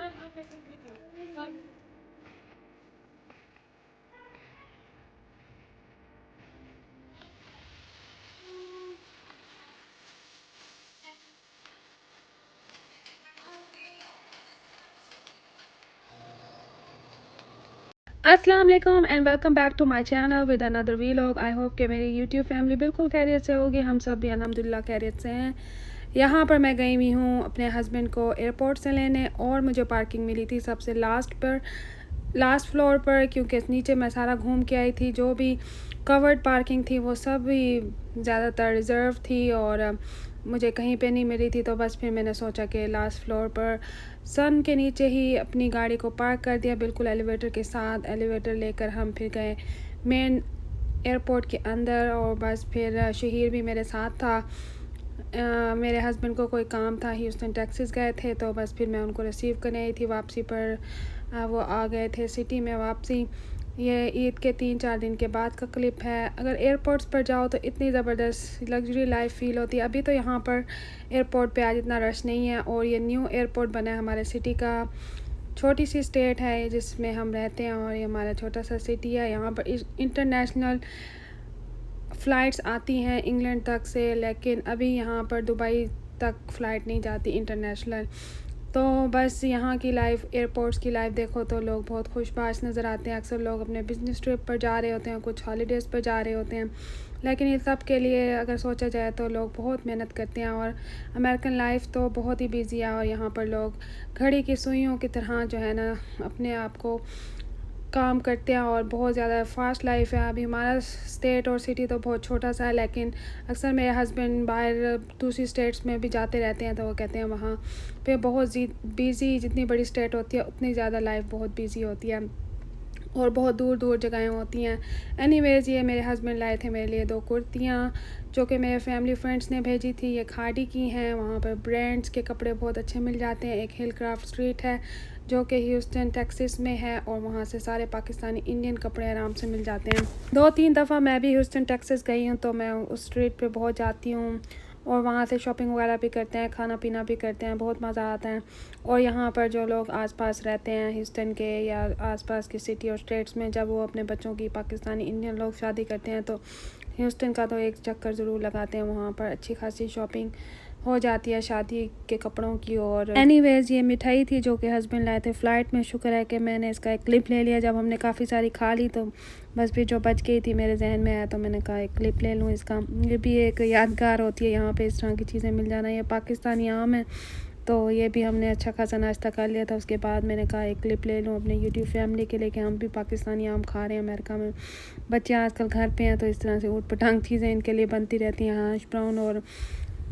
अस्सलाम वालेकुम and welcome back to my channel with another vlog. I hope कि मेरी यूट्यूब फैमिली बिल्कुल खैरियत से होगी। हम सब भी अल्हम्दुलिल्लाह खैरियत से हैं। यहाँ पर मैं गई हुई हूँ अपने हस्बैंड को एयरपोर्ट से लेने और मुझे पार्किंग मिली थी सबसे लास्ट फ्लोर पर, क्योंकि नीचे मैं सारा घूम के आई थी। जो भी कवर्ड पार्किंग थी वो सब भी ज़्यादातर रिज़र्व थी और मुझे कहीं पे नहीं मिली थी। तो बस फिर मैंने सोचा कि लास्ट फ्लोर पर सन के नीचे ही अपनी गाड़ी को पार्क कर दिया, बिल्कुल एलिवेटर के साथ। एलिवेटर लेकर हम फिर गए मेन एयरपोर्ट के अंदर और बस फिर शहीर भी मेरे साथ था। मेरे हस्बैंड को कोई काम था, ह्यूस्टन टेक्सास गए थे, तो बस फिर मैं उनको रिसीव करने आई थी वापसी पर। वो आ गए थे सिटी में वापसी। ये ईद के 3-4 दिन के बाद का क्लिप है। अगर एयरपोर्ट्स पर जाओ तो इतनी ज़बरदस्त लग्जरी लाइफ फ़ील होती है। अभी तो यहाँ पर एयरपोर्ट पे आज इतना रश नहीं है और ये न्यू एयरपोर्ट बना है हमारे सिटी का। छोटी सी स्टेट है जिसमें हम रहते हैं और ये हमारा छोटा सा सिटी है। यहाँ पर इंटरनेशनल फ़्लाइट्स आती हैं इंग्लैंड तक से, लेकिन अभी यहाँ पर दुबई तक फ़्लाइट नहीं जाती इंटरनेशनल। तो बस यहाँ की लाइफ, एयरपोर्ट्स की लाइफ देखो तो लोग बहुत खुशबाश नज़र आते हैं। अक्सर लोग अपने बिज़नेस ट्रिप पर जा रहे होते हैं, कुछ हॉलीडेज़ पर जा रहे होते हैं, लेकिन इन सब के लिए अगर सोचा जाए तो लोग बहुत मेहनत करते हैं। और अमेरिकन लाइफ तो बहुत ही बिजी है और यहाँ पर लोग घड़ी की सुइयों की तरह जो है ना अपने आप को काम करते हैं और बहुत ज़्यादा फास्ट लाइफ है। अभी हमारा स्टेट और सिटी तो बहुत छोटा सा है, लेकिन अक्सर मेरे हस्बैंड बाहर दूसरी स्टेट्स में भी जाते रहते हैं, तो वो कहते हैं वहाँ पे बहुत बिज़ी, जितनी बड़ी स्टेट होती है उतनी ज़्यादा लाइफ बहुत बिज़ी होती है और बहुत दूर दूर जगहें होती हैं। एनीवेज़, ये मेरे हस्बैंड लाए थे मेरे लिए 2 कुर्तियाँ जो कि मेरे फैमिली फ्रेंड्स ने भेजी थी। ये खाड़ी की हैं, वहाँ पर ब्रांड्स के कपड़े बहुत अच्छे मिल जाते हैं। एक हिल क्राफ्ट स्ट्रीट है जो कि ह्यूस्टन टेक्सास में है और वहाँ से सारे पाकिस्तानी इंडियन कपड़े आराम से मिल जाते हैं। 2-3 दफ़ा मैं भी ह्यूस्टन टेक्सास गई हूँ, तो मैं उस स्ट्रीट पे बहुत जाती हूँ और वहाँ से शॉपिंग वगैरह भी करते हैं, खाना पीना भी करते हैं, बहुत मज़ा आता है। और यहाँ पर जो लोग आसपास रहते हैं ह्यूस्टन के या आसपास की सिटी और स्टेट्स में, जब वो अपने बच्चों की पाकिस्तानी इंडियन लोग शादी करते हैं तो ह्यूस्टन का तो एक चक्कर ज़रूर लगाते हैं। वहाँ पर अच्छी खासी शॉपिंग हो जाती है शादी के कपड़ों की। और एनीवेज़, ये मिठाई थी जो कि हस्बैंड लाए थे फ़्लाइट में। शुक्र है कि मैंने इसका एक क्लिप ले लिया। जब हमने काफ़ी सारी खा ली तो बस फिर जो बच गई थी मेरे जहन में आया, तो मैंने कहा एक क्लिप ले लूँ इसका। ये भी एक यादगार होती है यहाँ पे इस तरह की चीज़ें मिल जाना। ये पाकिस्तानी आम है, तो ये भी हमने अच्छा खासा नाश्ता कर लिया था। उसके बाद मैंने कहा एक क्लिप ले लूँ अपने यूट्यूब फैमिली के लिए कि हम भी पाकिस्तानी आम खा रहे हैं अमेरिका में। बच्चे आजकल घर पे हैं तो इस तरह से ऊट पटांग चीज़ें इनके लिए बनती रहती हैं। हाश ब्राउन और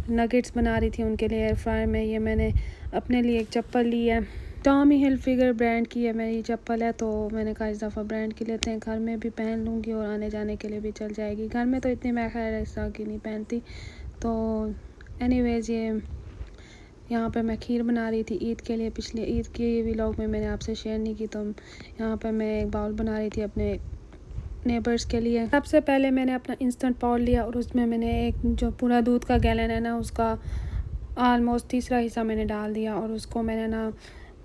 नगेट्स बना रही थी उनके लिए एयर फ्रायर में। ये मैंने अपने लिए एक चप्पल ली है, टॉमी हिलफिगर ब्रांड की है मेरी चप्पल है, तो मैंने कहा इस दफ़ा ब्रांड की लेते हैं, घर में भी पहन लूँगी और आने जाने के लिए भी चल जाएगी। घर में तो इतनी मैं खैर इस तरह की नहीं पहनती। तो एनीवेज़, ये यहाँ पर मैं खीर बना रही थी ईद के लिए। पिछले ईद के व्लॉग में मैंने आपसे शेयर नहीं की, तो यहाँ पर मैं एक बाउल बना रही थी अपने नेबर्स के लिए। सबसे पहले मैंने अपना इंस्टेंट पाउडर लिया और उसमें मैंने एक जो पूरा दूध का गैलन है ना, उसका ऑलमोस्ट तीसरा हिस्सा मैंने डाल दिया और उसको मैंने ना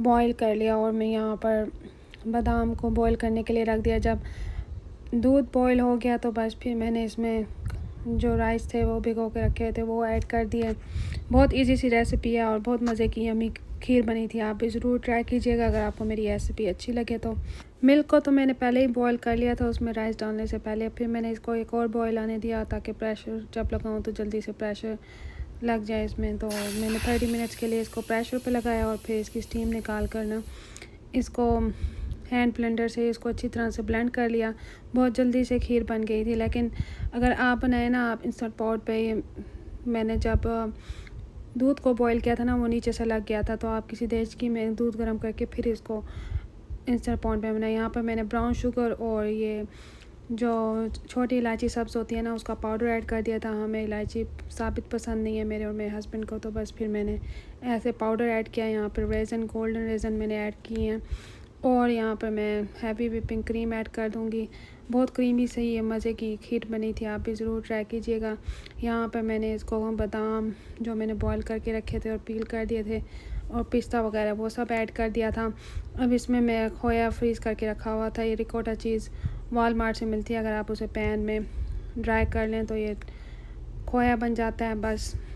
बॉईल कर लिया। और मैं यहाँ पर बादाम को बॉईल करने के लिए रख दिया। जब दूध बॉईल हो गया तो बस फिर मैंने इसमें जो राइस थे वो भिगो के रखे थे वो ऐड कर दिए। बहुत इजी सी रेसिपी है और बहुत मज़े की यम्मी खीर बनी थी। आप भी ज़रूर ट्राई कीजिएगा अगर आपको मेरी रेसिपी अच्छी लगे तो। मिल्क को तो मैंने पहले ही बॉईल कर लिया था उसमें राइस डालने से पहले। फिर मैंने इसको एक और बॉईल आने दिया ताकि प्रेशर जब लगाऊँ तो जल्दी से प्रेशर लग जाए इसमें। तो मैंने 30 मिनट्स के लिए इसको प्रेशर पे लगाया और फिर इसकी स्टीम निकाल कर ना इसको हैंड ब्लेंडर से इसको अच्छी तरह से ब्लेंड कर लिया। बहुत जल्दी से खीर बन गई थी। लेकिन अगर आप बनाए ना आप इंस्टेंट पॉट पे, मैंने जब दूध को बॉईल किया था ना वो नीचे से लग गया था, तो आप किसी देचकी में दूध गर्म करके फिर इसको इंस्टेंट पॉट पे बनाया। यहाँ पर मैंने ब्राउन शुगर और ये जो छोटी इलायची सब्ज़ होती है ना उसका पाउडर ऐड कर दिया था। हमें इलायची साबित पसंद नहीं है मेरे और मेरे हस्बैंड को, तो बस फिर मैंने ऐसे पाउडर ऐड किया। यहाँ पर रेज़न, गोल्डन रेज़न मैंने ऐड किए हैं और यहाँ पर मैं हैवी व्हिपिंग क्रीम ऐड कर दूँगी। बहुत क्रीमी से ये मज़े की खीर बनी थी, आप भी ज़रूर ट्राई कीजिएगा। यहाँ पर मैंने इसको बादाम जो मैंने बॉईल करके रखे थे और पील कर दिए थे और पिस्ता वगैरह वो सब ऐड कर दिया था। अब इसमें मैं खोया फ्रीज़ करके रखा हुआ था। ये रिकोटा चीज़ वॉलमार्ट से मिलती है, अगर आप उसे पैन में ड्राई कर लें तो ये खोया बन जाता है।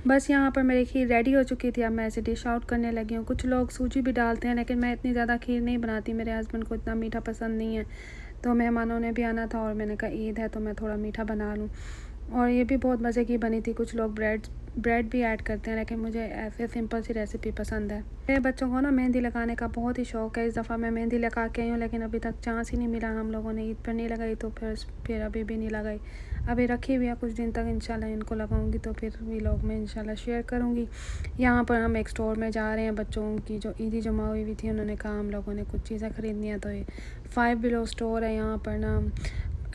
बस यहाँ पर मेरी खीर रेडी हो चुकी थी। अब मैं इसे डिश आउट करने लगी हूँ। कुछ लोग सूजी भी डालते हैं, लेकिन मैं इतनी ज़्यादा खीर नहीं बनाती, मेरे हस्बैंड को इतना मीठा पसंद नहीं है। तो मेहमानों ने भी आना था और मैंने कहा ईद है तो मैं थोड़ा मीठा बना लूँ। और ये भी बहुत मज़े की बनी थी। कुछ लोग ब्रेड भी ऐड करते हैं, लेकिन मुझे ऐसे सिंपल सी रेसिपी पसंद है। मेरे बच्चों को ना मेहंदी लगाने का बहुत ही शौक़ है। इस दफ़ा मैं मेहंदी लगा के आई हूँ, लेकिन अभी तक चांस ही नहीं मिला। हम लोगों ने ईद पर नहीं लगाई तो फिर अभी भी नहीं लगाई। अभी रखी हुई है, कुछ दिन तक इंशाल्लाह इनको लगाऊंगी तो फिर व्लॉग में इंशाल्लाह शेयर करूँगी। यहाँ पर हम एक स्टोर में जा रहे हैं। बच्चों की जो ईदी जमा हुई थी, उन्होंने कहा हम लोगों ने कुछ चीज़ें ख़रीदनी है, तो ये 5 बिलो स्टोर है। यहाँ पर ना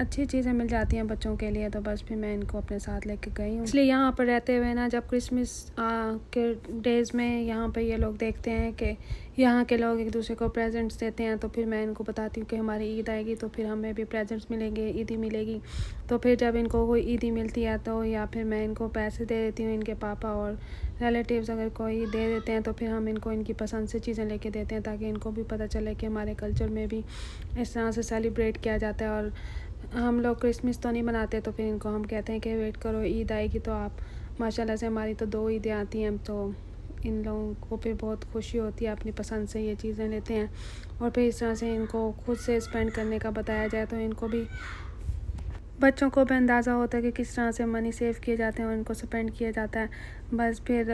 अच्छी चीज़ें मिल जाती हैं बच्चों के लिए, तो बस फिर मैं इनको अपने साथ लेके गई हूँ। इसलिए यहाँ पर रहते हुए ना, जब क्रिसमस के डेज़ में यहाँ पे ये लोग देखते हैं कि यहाँ के लोग एक दूसरे को प्रेजेंट्स देते हैं, तो फिर मैं इनको बताती हूँ कि हमारी ईद आएगी तो फिर हमें भी प्रेजेंट्स मिलेंगे, ईदी मिलेगी। तो फिर जब इनको कोई ईदी मिलती है तो या फिर मैं इनको पैसे दे देती हूँ, इनके पापा और रिलेटिव्स अगर कोई दे देते हैं तो फिर हम इनको इनकी पसंद से चीज़ें लेके देते हैं, ताकि इनको भी पता चले कि हमारे कल्चर में भी इस तरह से सेलिब्रेट किया जाता है। और हम लोग क्रिसमस तो नहीं मनाते, तो फिर इनको हम कहते हैं कि वेट करो, ईद आएगी तो आप माशाल्लाह से, हमारी तो 2 ईदें आती हैं, तो इन लोगों को फिर बहुत खुशी होती है, अपनी पसंद से ये चीज़ें लेते हैं। और फिर इस तरह से इनको खुद से स्पेंड करने का बताया जाए तो इनको भी, बच्चों को भी अंदाज़ा होता है कि किस तरह से मनी सेव किए जाते हैं और इनको स्पेंड किया जाता है। बस फिर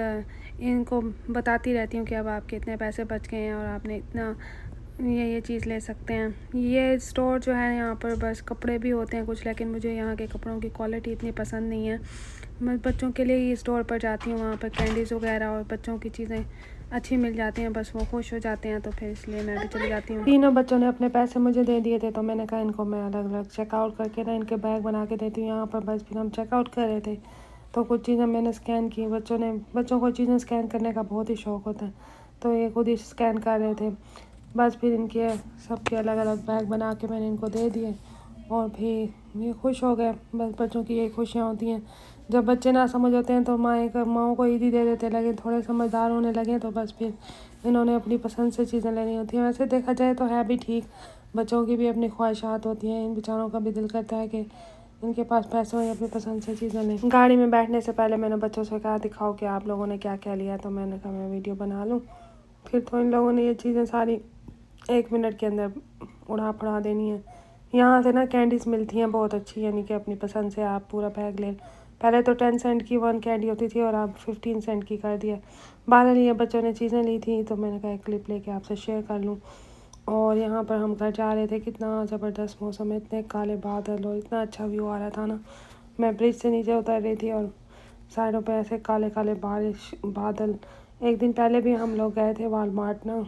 इनको बताती रहती हूँ कि अब आपके इतने पैसे बच गए हैं और आपने इतना ये चीज़ ले सकते हैं। ये स्टोर जो है यहाँ पर बस कपड़े भी होते हैं कुछ, लेकिन मुझे यहाँ के कपड़ों की क्वालिटी इतनी पसंद नहीं है। मैं बच्चों के लिए ये स्टोर पर जाती हूँ, वहाँ पर कैंडीज़ वगैरह और बच्चों की चीज़ें अच्छी मिल जाती हैं, बस वो खुश हो जाते हैं, तो फिर इसलिए मैं भी चली जाती हूँ। तीनों बच्चों ने अपने पैसे मुझे दे दिए थे, तो मैंने कहा इनको मैं अलग अलग चेकआउट करके ना इनके बैग बना के देती हूँ। यहाँ पर बस फिर हम चेकआउट कर रहे थे तो कुछ चीज़ें मैंने स्कैन की। बच्चों को चीज़ें स्कैन करने का बहुत ही शौक़ होता है, तो ये खुद ही स्कैन कर रहे थे। बस फिर इनके सबके अलग अलग बैग बना के मैंने इनको दे दिए और फिर ये खुश हो गए। बस बच्चों की यही खुशियाँ होती हैं। जब बच्चे ना समझ होते हैं तो माओं को ईदी दे देते, लेकिन थोड़े समझदार होने लगे तो बस फिर इन्होंने अपनी पसंद से चीज़ें लेनी होती हैं। वैसे देखा जाए तो है भी ठीक, बच्चों की भी अपनी ख्वाहिशात होती हैं। इन बेचारों का भी दिल करता है कि इनके पास पैसे हो, अपनी पसंद से चीज़ें लें। गाड़ी में बैठने से पहले मैंने बच्चों से कहा दिखाओ कि आप लोगों ने क्या क्या लिया, तो मैंने कहा मैं वीडियो बना लूँ। फिर तो इन लोगों ने ये चीज़ें सारी 1 मिनट के अंदर उड़ा देनी है। यहाँ से ना कैंडीज़ मिलती हैं बहुत अच्छी, यानी कि अपनी पसंद से आप पूरा बैग लें। पहले तो 10 सेंट की 1 कैंडी होती थी और अब 15 सेंट की कर दिया। बहरहाल ये बच्चों ने चीज़ें ली थी, तो मैंने कहा एक क्लिप लेके आपसे शेयर कर लूँ। और यहाँ पर हम घर जा रहे थे, कितना ज़बरदस्त मौसम है, इतने काले बादल और इतना अच्छा व्यू आ रहा था ना। मैं ब्रिज से नीचे उतर रही थी और साइडों पे ऐसे काले काले बादल। एक दिन पहले भी हम लोग गए थे वॉलमार्ट ना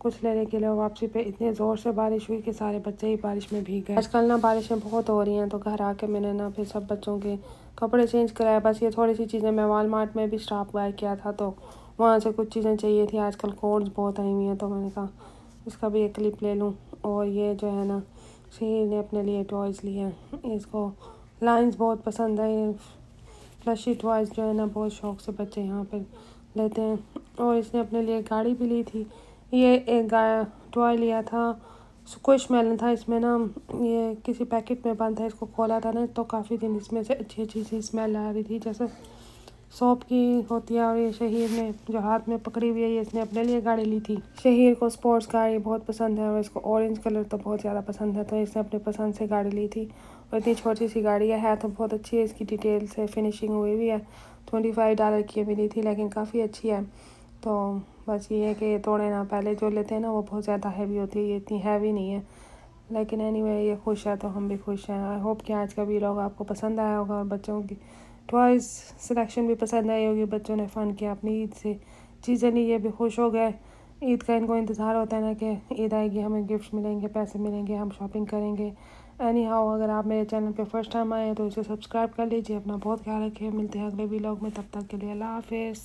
कुछ लेने के लिए, वापसी पे इतने ज़ोर से बारिश हुई कि सारे बच्चे ही बारिश में भीग गए। आजकल ना बारिशें बहुत हो रही हैं, तो घर आके मैंने ना फिर सब बच्चों के कपड़े चेंज कराया। बस ये थोड़ी सी चीज़ें, मैं वॉलमार्ट में भी स्टॉप बाय किया था तो वहाँ से कुछ चीज़ें चाहिए थी। आजकल कोड्स बहुत आई हुई हैं, तो मैंने कहा इसका भी एक क्लिप ले लूँ। और ये जो है ना, शहीर ने अपने लिए टॉयज़ लिए हैं, इसको लाइन्स बहुत पसंद है। ये फ्लशी टॉयज़ जो है ना बहुत शौक़ से बच्चे यहाँ पर लेते हैं। और इसने अपने लिए गाड़ी भी ली थी। ये एक टॉय लिया था, स्क्विशमैलन था, इसमें ना ये किसी पैकेट में बंद था, इसको खोला था ना तो काफ़ी दिन इसमें से अच्छी अच्छी सी स्मेल आ रही थी, जैसे सोप की होती है। और ये शहीर ने जो हाथ में पकड़ी हुई है, ये इसने अपने लिए गाड़ी ली थी। शहीर को स्पोर्ट्स गाड़ी बहुत पसंद है और इसको ऑरेंज कलर तो बहुत ज़्यादा पसंद है, तो इसने अपनी पसंद से गाड़ी ली थी। और इतनी छोटी सी गाड़ी है तो बहुत अच्छी है, इसकी डिटेल से फिनिशिंग हुई हुई है। $25 की मिली थी, लेकिन काफ़ी अच्छी है। तो बस ये है कि थोड़े ना पहले जो लेते हैं ना वो बहुत ज़्यादा हैवी होती है, ये इतनी हैवी नहीं है। लेकिन एनीवे ये खुश है तो हम भी खुश हैं। आई होप कि आज का व्लॉग आपको पसंद आया होगा और बच्चों की टॉयज़ सिलेक्शन भी पसंद आई होगी। बच्चों ने फ़न किया, अपनी ईद से चीज़ें ली, ये भी खुश हो गए। ईद का इनको इंतज़ार होता है ना कि ईद आएगी, हमें गिफ्ट्स मिलेंगे, पैसे मिलेंगे, हम शॉपिंग करेंगे। एनी हाउ, अगर आप मेरे चैनल पे फर्स्ट टाइम आए हैं तो इसे सब्सक्राइब कर लीजिए। अपना बहुत ख्याल रखिए, मिलते हैं अगले व्लॉग में, तब तक के लिए अल्लाह हाफ़िज़।